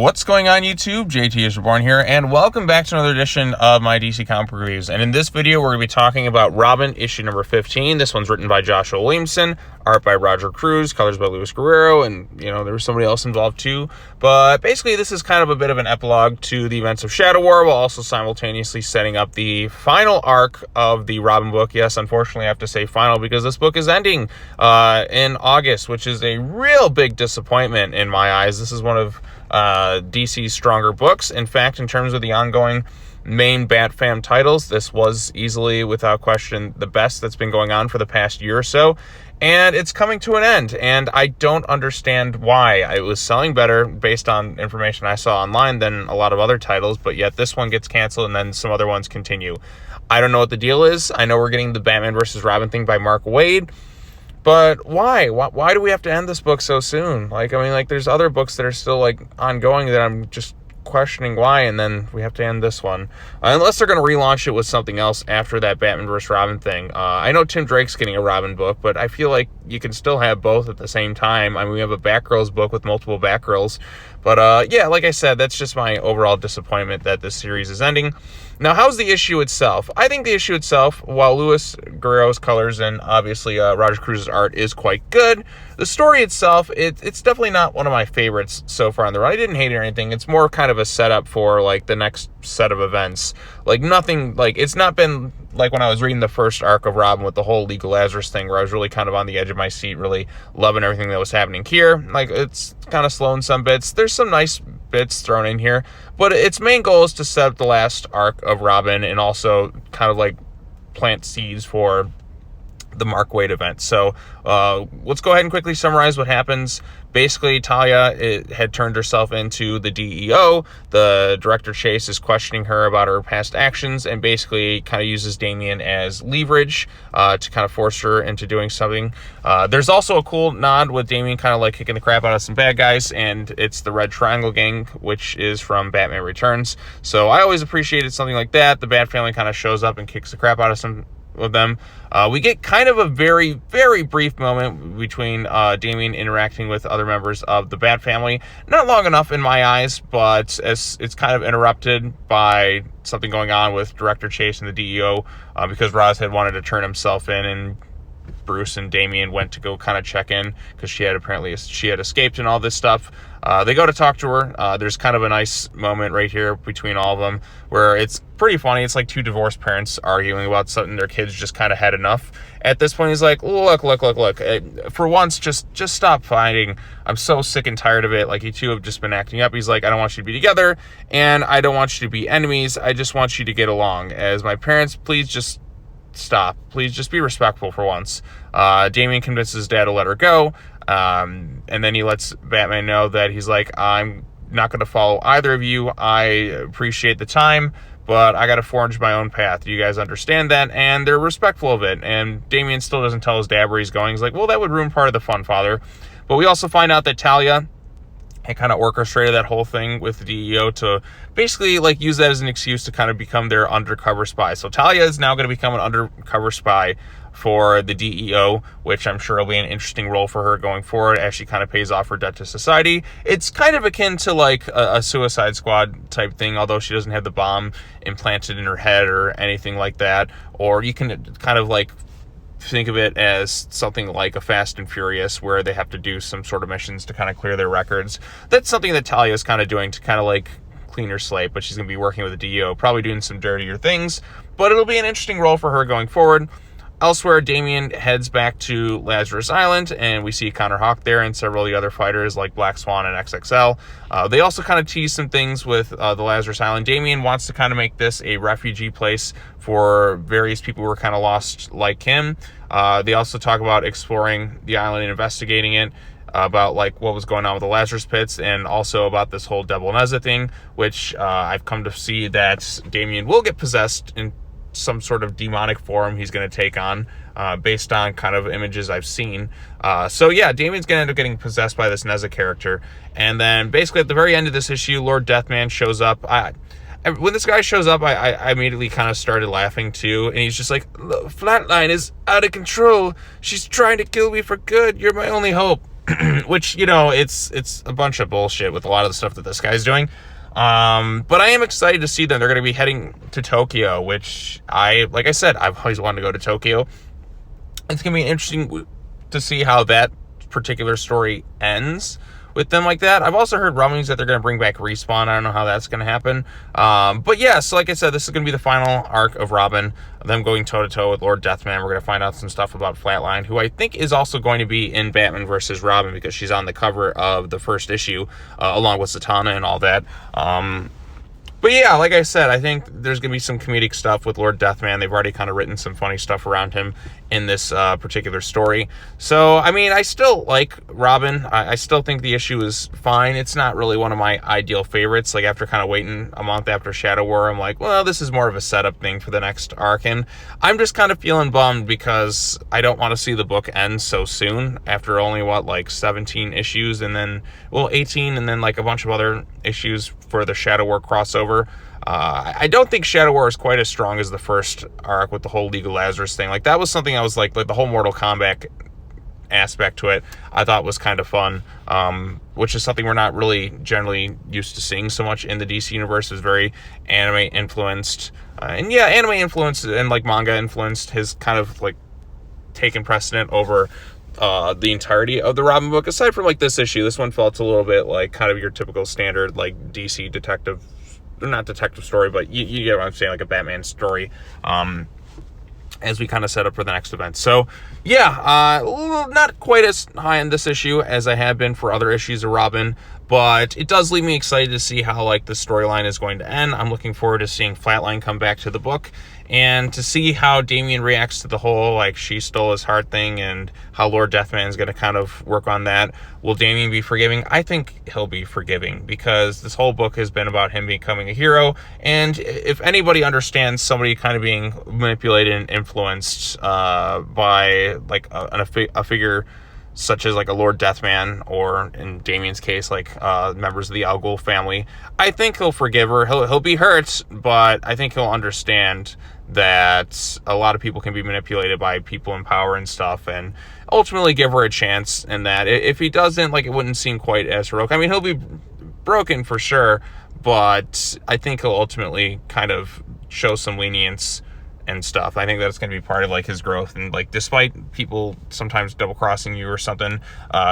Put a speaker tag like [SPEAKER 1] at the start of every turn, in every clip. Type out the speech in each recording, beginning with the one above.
[SPEAKER 1] What's going on YouTube? JT is Reborn here, and welcome back to another edition of my DC comic reviews. And in this video, we're going to be talking about Robin issue number 15. This one's written by Joshua Williamson, art by Roger Cruz, colors by Luis Guerrero, and there was somebody else involved too. But basically, this is kind of a bit of an epilogue to the events of Shadow War, while also simultaneously setting up the final arc of the Robin book. Yes, unfortunately, I have to say final because this book is ending in August, which is a real big disappointment in my eyes. This is one of DC's stronger books. In fact, in terms of the ongoing main Bat Fam titles, this was easily, without question, the best that's been going on for the past year or so. And it's coming to an end, and I don't understand why. It was selling better based on information I saw online than a lot of other titles, but yet this one gets canceled and then some other ones continue. I don't know what the deal is. I know we're getting the Batman versus Robin thing by Mark Waid, but why? Why do we have to end this book so soon? There's other books that are still, ongoing that I'm just questioning why, and then we have to end this one. Unless they're going to relaunch it with something else after that Batman vs. Robin thing. I know Tim Drake's getting a Robin book, but I feel like you can still have both at the same time. We have a Batgirls book with multiple Batgirls. But, yeah, like I said, that's just my overall disappointment that this series is ending. Now, how's the issue itself? I think the issue itself, while Luis Guerrero's colors and obviously Roger Cruz's art is quite good, the story itself, it's definitely not one of my favorites so far on the run. I didn't hate it or anything. It's more kind of a setup for, the next set of events. It's not been like when I was reading the first arc of Robin with the whole League of Lazarus thing, where I was really kind of on the edge of my seat, really loving everything that was happening here. It's kind of slow in some bits. There's some nice bits thrown in here, but its main goal is to set up the last arc of Robin and also kind of plant seeds for the Mark Waid event. So let's go ahead and quickly summarize what happens. Basically, Talia had turned herself into the DEO. The director Chase is questioning her about her past actions and basically kind of uses Damian as leverage to kind of force her into doing something. There's also a cool nod with Damian kind of kicking the crap out of some bad guys, and it's the Red Triangle Gang, which is from Batman Returns. So I always appreciated something like that. The Bat Family kind of shows up and kicks the crap out of some of them. We get kind of a very, very brief moment between Damian interacting with other members of the Bat Family. Not long enough in my eyes, but as it's kind of interrupted by something going on with Director Chase and the DEO because Roz had wanted to turn himself in, and Bruce and Damian went to go kind of check in because she had escaped and all this stuff. They go to talk to her. There's kind of a nice moment right here between all of them where it's pretty funny. It's like two divorced parents arguing about something their kids just kind of had enough. At this point, he's like, look. For once, just stop fighting. I'm so sick and tired of it. You two have just been acting up. He's like, I don't want you to be together, and I don't want you to be enemies. I just want you to get along. As my parents, please just stop. Please just be respectful for once. Damian convinces his dad to let her go. And then he lets Batman know that he's like, I'm not going to follow either of you. I appreciate the time, but I got to forge my own path. Do you guys understand that? And they're respectful of it. And Damian still doesn't tell his dad where he's going. He's like, well, that would ruin part of the fun, father. But we also find out that Talia had kind of orchestrated that whole thing with the DEO to basically use that as an excuse to kind of become their undercover spy. So Talia is now going to become an undercover spy for the DEO, which I'm sure will be an interesting role for her going forward as she kind of pays off her debt to society. It's kind of akin to a Suicide Squad type thing, although she doesn't have the bomb implanted in her head or anything like that. Or you can kind of think of it as something like a Fast and Furious, where they have to do some sort of missions to kind of clear their records. That's something that Talia is kind of doing to kind of clean her slate, but she's going to be working with the DEO, probably doing some dirtier things, but it'll be an interesting role for her going forward. Elsewhere, Damian heads back to Lazarus Island, and we see Connor Hawk there and several of the other fighters like Black Swan and XXL. They also kind of tease some things with the Lazarus Island. Damian wants to kind of make this a refugee place for various people who are kind of lost like him. They also talk about exploring the island and investigating it, about what was going on with the Lazarus Pits, and also about this whole Devil Neza thing, which I've come to see that Damian will get possessed in some sort of demonic form he's going to take on, based on kind of images I've seen. So yeah, Damian's going to end up getting possessed by this Neza character. And then basically at the very end of this issue, Lord Deathman shows up. When this guy shows up, I immediately kind of started laughing too. And he's just like, Flatline is out of control. She's trying to kill me for good. You're my only hope. which, you know, it's a bunch of bullshit with a lot of the stuff that this guy's doing. But I am excited to see them. They're going to be heading to Tokyo, which like I said, I've always wanted to go to Tokyo. It's going to be interesting to see how that particular story ends with them like that. I've also heard rumblings that they're going to bring back Respawn. I don't know how that's going to happen. But yeah, so like I said, this is going to be the final arc of Robin, them going toe-to-toe with Lord Deathman. We're going to find out some stuff about Flatline, who I think is also going to be in Batman vs. Robin because she's on the cover of the first issue, along with Zatanna and all that. But yeah, like I said, I think there's going to be some comedic stuff with Lord Deathman. They've already kind of written some funny stuff around him in this particular story. So, I mean, I still like Robin. I still think the issue is fine. It's not really one of my ideal favorites. Like, after kind of waiting a month after Shadow War, I'm like, well, this is more of a setup thing for the next arc. And I'm just kind of feeling bummed because I don't want to see the book end so soon after only, like 17 issues and then, 18 and then, like, a bunch of other issues for the Shadow War crossover. I don't think Shadow War is quite as strong as the first arc with the whole League of Lazarus thing. Like, that was something I was like the whole Mortal Kombat aspect to it, I thought was kind of fun, which is something we're not really generally used to seeing so much in the DC universe. Is very anime influenced, and yeah, anime influenced and like manga influenced has kind of like taken precedent over the entirety of the Robin book. Aside from like this issue, this one felt a little bit like kind of your typical standard like DC detective, not detective story, but you get what I'm saying, like a Batman story, as we kind of set up for the next event. So yeah, not quite as high in this issue as I have been for other issues of Robin, but it does leave me excited to see how like the storyline is going to end. I'm looking forward to seeing Flatline come back to the book and to see how Damian reacts to the whole like she stole his heart thing and how Lord Deathman is going to kind of work on that. Will Damian be forgiving? I think he'll be forgiving because this whole book has been about him becoming a hero, and if anybody understands somebody kind of being manipulated and influenced by like a figure such as like a Lord Deathman, or in Damian's case, like members of the Ghul family, I think he'll forgive her. He'll be hurt, but I think he'll understand that a lot of people can be manipulated by people in power and stuff, and ultimately give her a chance. And that if he doesn't, like, it wouldn't seem quite as heroic. I mean, he'll be broken for sure, but I think he'll ultimately kind of show some lenience and stuff. I think that's going to be part of like his growth, and like despite people sometimes double crossing you or something,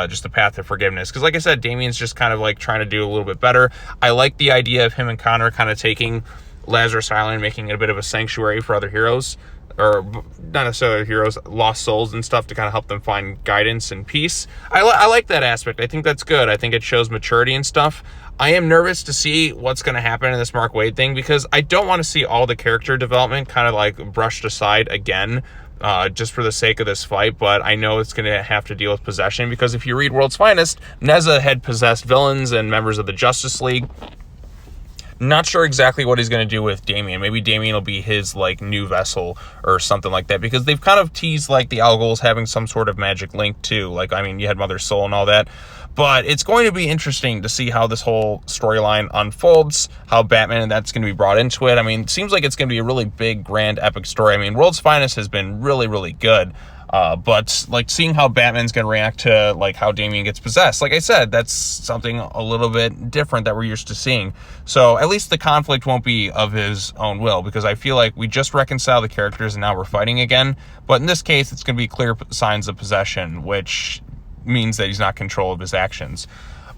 [SPEAKER 1] just the path to forgiveness. Because like I said, Damian's just kind of like trying to do a little bit better. I like the idea of him and Connor kind of taking Lazarus Island, making it a bit of a sanctuary for other heroes, or not necessarily heroes, lost souls and stuff, to kind of help them find guidance and peace. I like that aspect. I think that's good. I think it shows maturity and stuff. I am nervous to see what's going to happen in this Mark Waid thing, because I don't want to see all the character development kind of like brushed aside again, just for the sake of this fight. But I know it's going to have to deal with possession, because if you read World's Finest, Neza had possessed villains and members of the Justice League. Not sure exactly what he's going to do with Damian. Maybe Damian will be his like new vessel or something like that, because they've kind of teased like the Ghul's having some sort of magic link too. Like, I mean, you had Mother Soul and all that, but it's going to be interesting to see how this whole storyline unfolds, how Batman and that's going to be brought into it. I mean, it seems like it's going to be a really big, grand, epic story. I mean, World's Finest has been really, really good. But like seeing how Batman's going to react to like how Damian gets possessed, like I said, that's something a little bit different that we're used to seeing. So at least the conflict won't be of his own will, because I feel like we just reconciled the characters and now we're fighting again. But in this case, it's going to be clear signs of possession, which means that he's not in control of his actions.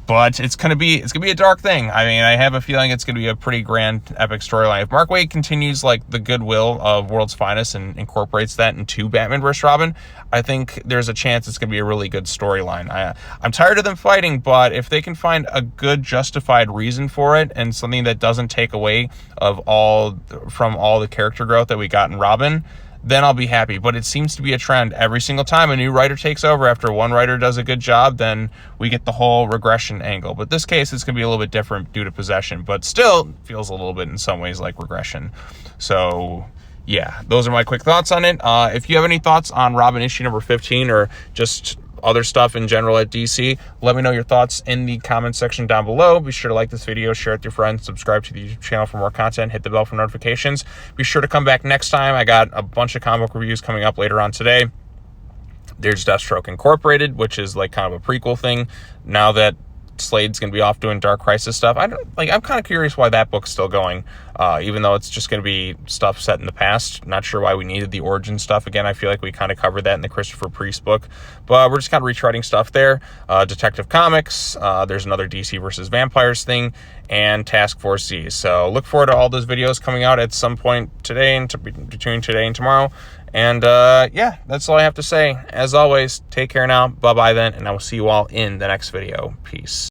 [SPEAKER 1] But it's gonna be a dark thing. I mean, I have a feeling it's gonna be a pretty grand, epic storyline. If Mark Waid continues like the goodwill of World's Finest and incorporates that into Batman vs. Robin, I think there's a chance it's gonna be a really good storyline. I'm tired of them fighting, but if they can find a good, justified reason for it, and something that doesn't take away from all the character growth that we got in Robin, then I'll be happy. But it seems to be a trend. Every single time a new writer takes over, after one writer does a good job, then we get the whole regression angle. But this case, it's going to be a little bit different due to possession, but still feels a little bit in some ways like regression. So yeah, those are my quick thoughts on it. If you have any thoughts on Robin issue number 15, or just other stuff in general at DC, let me know your thoughts in the comment section down below. Be sure to like this video, share it with your friends, subscribe to the YouTube channel for more content, hit the bell for notifications. Be sure to come back next time. I got a bunch of comic book reviews coming up later on today. There's Deathstroke Incorporated, which is like kind of a prequel thing. Now that Slade's gonna be off doing Dark Crisis stuff, I'm kind of curious why that book's still going, even though it's just gonna be stuff set in the past. Not sure why we needed the origin stuff again. I feel like we kind of covered that in the Christopher Priest book, but we're just kind of retreading stuff there. Detective Comics, there's another DC versus Vampires thing, and Task Force Z. So look forward to all those videos coming out at some point today and between today and tomorrow. And yeah, that's all I have to say. As always, take care now. Bye-bye then, and I will see you all in the next video. Peace.